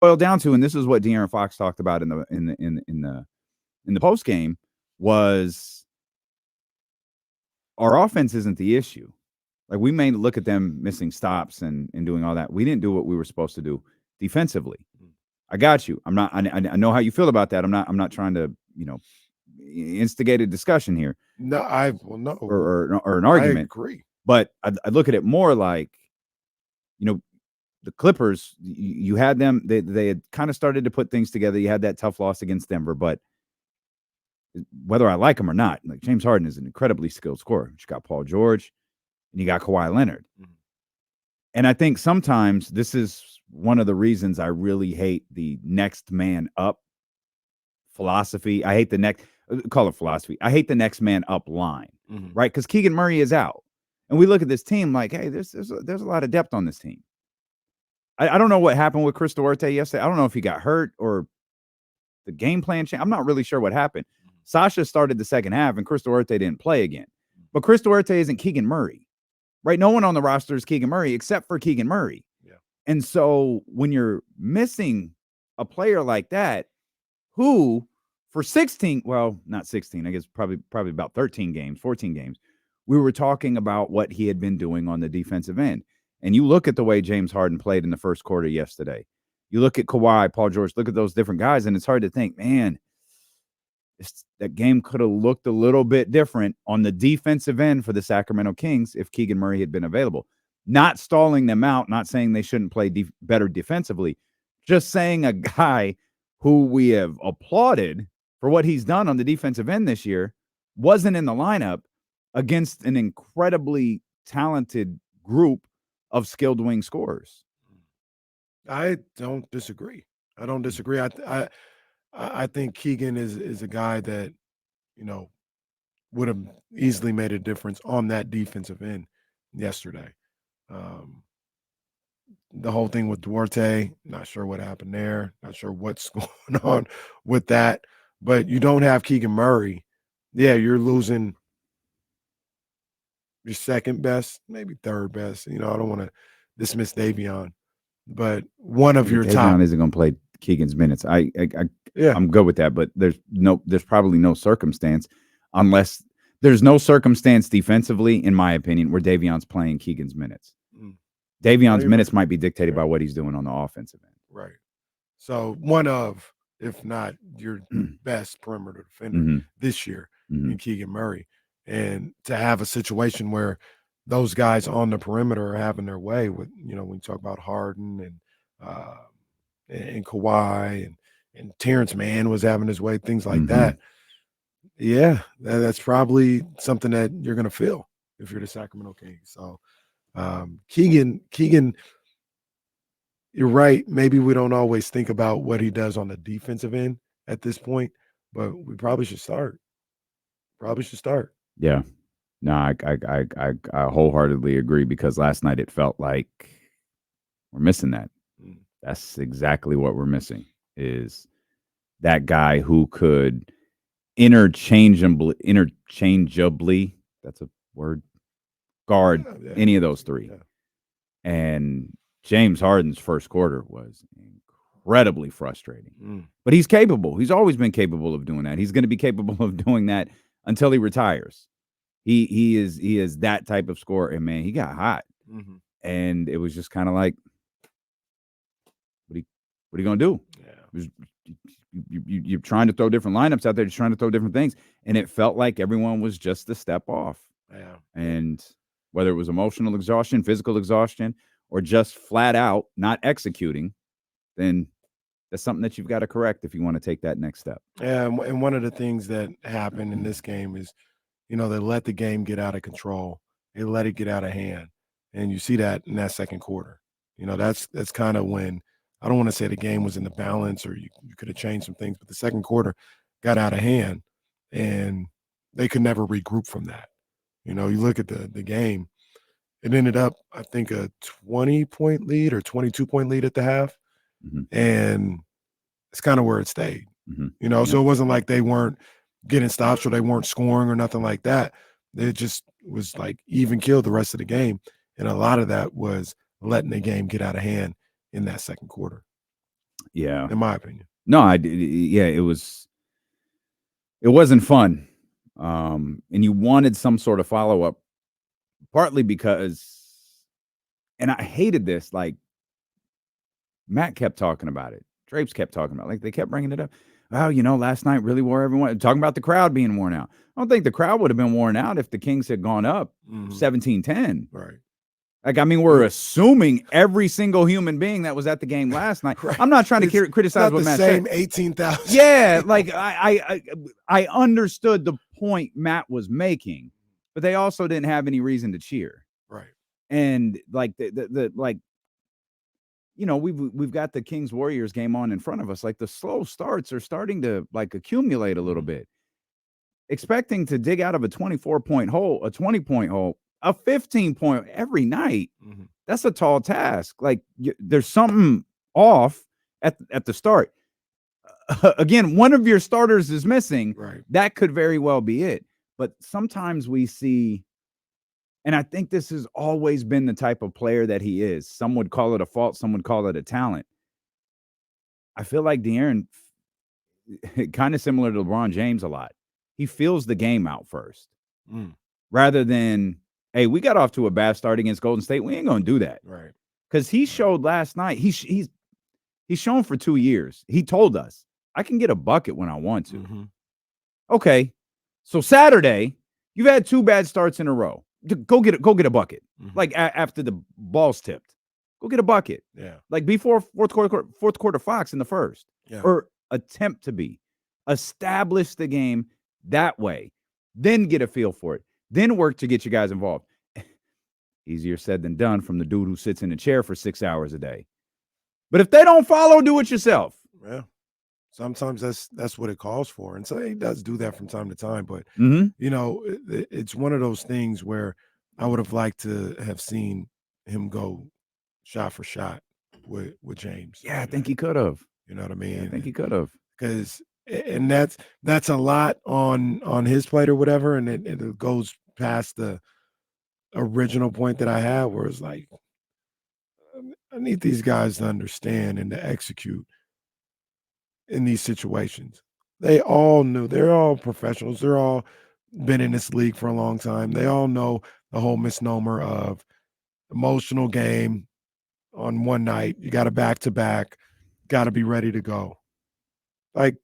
boiled down to, and this is what De'Aaron Fox talked about in the post game, was our offense isn't the issue. Like, we may look at them missing stops and doing all that. We didn't do what we were supposed to do defensively. I got you. I'm not. I know how you feel about that. I'm not trying to instigate a discussion here. No, no, or an argument. I agree. But I look at it more like, the Clippers. You had them. They had kind of started to put things together. You had that tough loss against Denver, but whether I like him or not, like, James Harden is an incredibly skilled scorer. You got Paul George, and you got Kawhi Leonard. Mm-hmm. And I think sometimes this is one of the reasons I really hate the next man up philosophy. I hate call it philosophy. I hate the next man up line, right? Because Keegan Murray is out. And we look at this team like, hey, there's a lot of depth on this team. I don't know what happened with Chris Duarte yesterday. I don't know if he got hurt or the game plan changed. I'm not really sure what happened. Sasha started the second half, and Chris Duarte didn't play again. But Chris Duarte isn't Keegan Murray, right? No one on the roster is Keegan Murray except for Keegan Murray. Yeah. And so when you're missing a player like that, who for 16, well, not 16, I guess probably about 13 games, 14 games, we were talking about what he had been doing on the defensive end. And you look at the way James Harden played in the first quarter yesterday. You look at Kawhi, Paul George, look at those different guys, and it's hard to think, man, that game could have looked a little bit different on the defensive end for the Sacramento Kings if Keegan Murray had been available. Not stalling them out, not saying they shouldn't play better defensively, just saying a guy who we have applauded for what he's done on the defensive end this year wasn't in the lineup against an incredibly talented group of skilled wing scorers. I don't disagree. I think Keegan is a guy that, would have easily made a difference on that defensive end yesterday. The whole thing with Duarte, not sure what happened there. Not sure what's going on with that. But you don't have Keegan Murray. Yeah, you're losing your second best, maybe third best. I don't want to dismiss Davion, but one of your top. Davion isn't going to play Keegan's minutes. I'm good with that, but there's probably no circumstance, unless there's no circumstance defensively, in my opinion, where Davion's playing Keegan's minutes. Davion's minutes might be dictated by what he's doing on the offensive end. Right. So one of, if not your best perimeter defender this year in Keegan Murray. And to have a situation where those guys on the perimeter are having their way with, when you talk about Harden and Kawhi and Terrence Mann was having his way, things like that. Yeah, that's probably something that you're going to feel if you're the Sacramento Kings. So Keegan, you're right. Maybe we don't always think about what he does on the defensive end at this point, but we probably should start. Yeah. No, I wholeheartedly agree, because last night it felt like we're missing that. That's exactly what we're missing, is that guy who could interchangeably, that's a word, guard any of those three. Yeah. And James Harden's first quarter was incredibly frustrating. But he's capable. He's always been capable of doing that. He's going to be capable of doing that until he retires. He is that type of scorer. And, man, he got hot. And it was just kind of like, what are you going to do? Yeah. You're trying to throw different lineups out there, just trying to throw different things. And it felt like everyone was just a step off. Yeah. And whether it was emotional exhaustion, physical exhaustion, or just flat out not executing, then that's something that you've got to correct if you want to take that next step. Yeah, and one of the things that happened in this game is, they let the game get out of control. They let it get out of hand. And you see that in that second quarter. That's kind of when, I don't want to say the game was in the balance or you could have changed some things, but the second quarter got out of hand and they could never regroup from that. You look at the game, it ended up, I think, a 20-point lead or 22-point lead at the half. And it's kind of where it stayed, so it wasn't like they weren't getting stops or they weren't scoring or nothing like that. It just was like even killed the rest of the game. And a lot of that was letting the game get out of hand in that second quarter. Yeah. in my opinion. No, yeah, it wasn't fun. And you wanted some sort of follow-up, partly because and I hated this, like, Matt kept talking about it. Drapes kept talking about it. Like, they kept bringing it up. "Oh, last night really wore everyone," talking about the crowd being worn out. I don't think the crowd would have been worn out if the Kings had gone up 17-10. Right. Like, I mean, we're assuming every single human being that was at the game last night. Right. I'm not trying to criticize what Matt said. It's not the same 18,000. Yeah, like, I understood the point Matt was making, but they also didn't have any reason to cheer. Right. And, like, we've got the Kings Warriors game on in front of us. Like, the slow starts are starting to, like, accumulate a little bit. Expecting to dig out of a 24-point hole, a 20-point hole, a 15-point every night. That's a tall task. Like, there's something off at the start. Again, one of your starters is missing. Right. That could very well be it. But sometimes we see, and I think this has always been the type of player that he is. Some would call it a fault. Some would call it a talent. I feel like De'Aaron, kind of similar to LeBron James a lot. He feels the game out first. Rather than, hey, we got off to a bad start against Golden State. We ain't going to do that. Right. Because he showed last night, he's shown for 2 years. He told us, I can get a bucket when I want to. Okay. So Saturday, you've had 2 bad starts in a row. Go get a bucket. Like after the ball's tipped. Go get a bucket. Yeah. Like before fourth quarter Fox in the first. Yeah. Or attempt to be. Establish the game that way. Then get a feel for it. Then work to get you guys involved. Easier said than done from the dude who sits in a chair for 6 hours a day. But if they don't follow, do it yourself. Yeah. Sometimes that's what it calls for. And so he does do that from time to time. But, it's one of those things where I would have liked to have seen him go shot for shot with James. Yeah, I think he could have. You know what I mean? Yeah, I think he could have. Because that's a lot on his plate or whatever. And it goes past the original point that I had where it's like, I need these guys to understand and to execute in these situations. They all knew. They're all professionals. They're all been in this league for a long time. They all know the whole misnomer of emotional game on one night. You got a back-to-back. Got to be ready to go. Like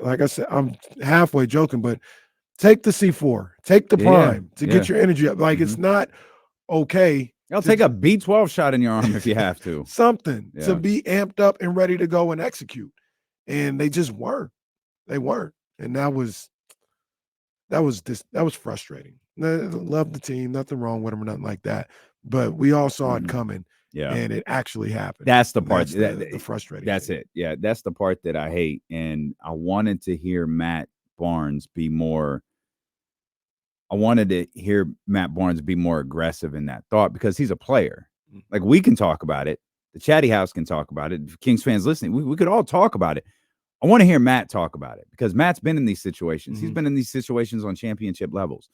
I said, I'm halfway joking, but take the C4. Take the prime to get your energy up. Like, it's not okay. I'll take a B12 shot in your arm if you have to. Something to be amped up and ready to go and execute. And they just weren't. They weren't. And that was frustrating. Love the team, nothing wrong with them or nothing like that. But we all saw it coming. Yeah. And it actually happened. That's the part the frustrating. That's thing. it. Yeah. That's the part that I hate. And I wanted to hear Matt Barnes be more aggressive in that thought because he's a player. Like, we can talk about it. The Chatty House can talk about it. If Kings fans listening, we could all talk about it. I want to hear Matt talk about it because Matt's been in these situations. He's been in these situations on championship levels.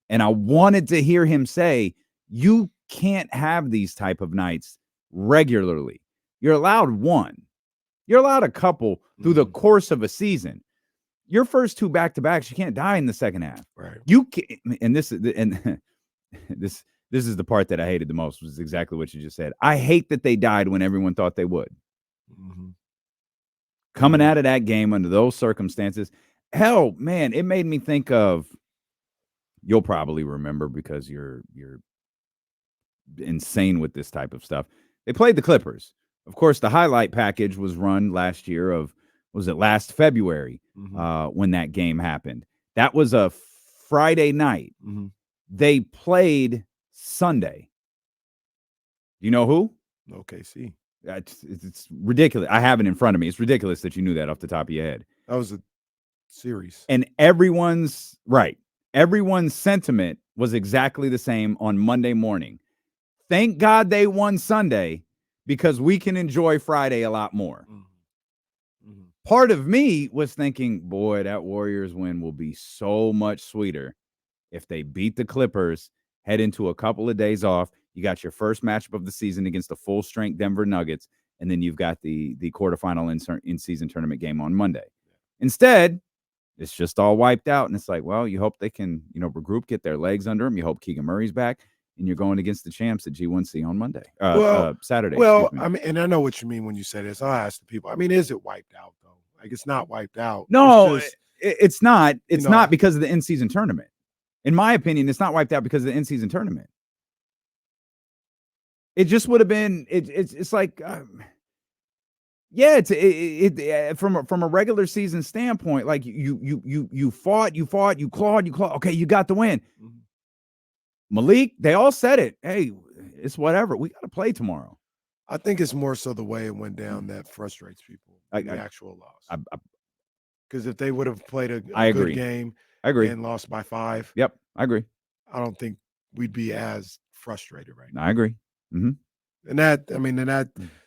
And I wanted to hear him say, you can't have these type of nights regularly. You're allowed one. You're allowed a couple through the course of a season. Your first 2 back-to-backs, you can't die in the second half. Right. You can, and this is the part that I hated the most, was exactly what you just said. I hate that they died when everyone thought they would. Coming out of that game under those circumstances, hell, man, it made me think of, you'll probably remember because you're insane with this type of stuff. They played the Clippers. Of course, the highlight package was run last year last February when that game happened. That was a Friday night. They played Sunday. You know who? OKC. It's ridiculous. I have it in front of me. It's ridiculous that you knew that off the top of your head. That was a series. And everyone's sentiment was exactly the same on Monday morning. Thank God they won Sunday because we can enjoy Friday a lot more. Part of me was thinking, boy, that Warriors win will be so much sweeter if they beat the Clippers, head into a couple of days off. You got your first matchup of the season against the full-strength Denver Nuggets, and then you've got the quarterfinal in-season tournament game on Monday. Instead, it's just all wiped out, and it's like, well, you hope they can, regroup, get their legs under them. You hope Keegan Murray's back, and you're going against the champs at G1C on Monday, Saturday. Well, I mean, and I know what you mean when you say this. I'll ask the people. I mean, is it wiped out though? Like, it's not wiped out. No, it's not. It's not because of the in-season tournament. In my opinion, it's not wiped out because of the in-season tournament. It just would have been. It's like. Yeah, from a regular season standpoint, like you fought, you clawed. Okay, you got the win. Mm-hmm. Malik, they all said it. Hey, it's whatever. We got to play tomorrow. I think it's more so the way it went down that frustrates people. The actual loss. Because if they would have played a good game, I agree, and lost by 5. Yep, I agree. I don't think we'd be as frustrated right now. I agree. Mm-hmm. And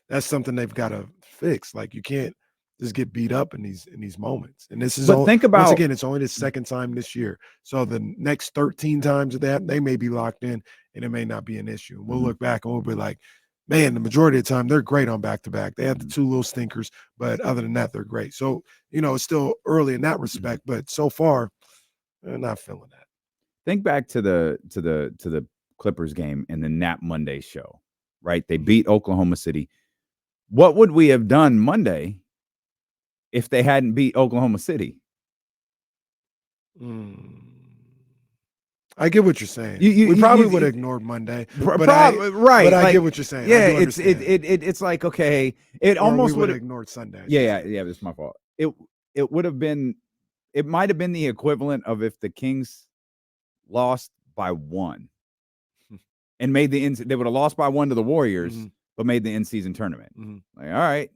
that's something they've got to fix. Like, you can't just get beat up in these moments. And this is once again, it's only the second time this year. So the next 13 times that they may be locked in, and it may not be an issue. We'll look back and we'll be like, man, the majority of the time they're great on back-to-back. They have the 2 little stinkers, but other than that, they're great. So, it's still early in that respect, but so far, they're not feeling that. Think back to the Clippers game and the Nap Monday show, right? They beat Oklahoma City. What would we have done Monday if they hadn't beat Oklahoma City? I get what you're saying. We probably would have ignored Monday, but I get what you're saying. Yeah, it's like, okay, it almost would have ignored Sunday. Yeah, it's my fault. It would have been, it might have been the equivalent of if the Kings lost by 1 and made they would have lost by 1 to the Warriors. Mm-hmm. But made the in-season tournament. Mm-hmm. Like, all right,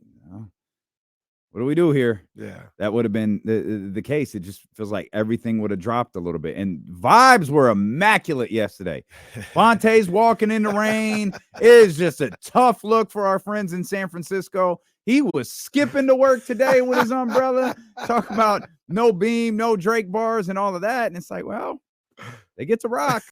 what do we do here? Yeah, that would have been the case. It just feels like everything would have dropped a little bit. And vibes were immaculate yesterday. Fonte's walking in the rain. It is just a tough look for our friends in San Francisco. He was skipping to work today with his umbrella, talking about no beam, no Drake bars, and all of that. And it's like, well, they get to rock.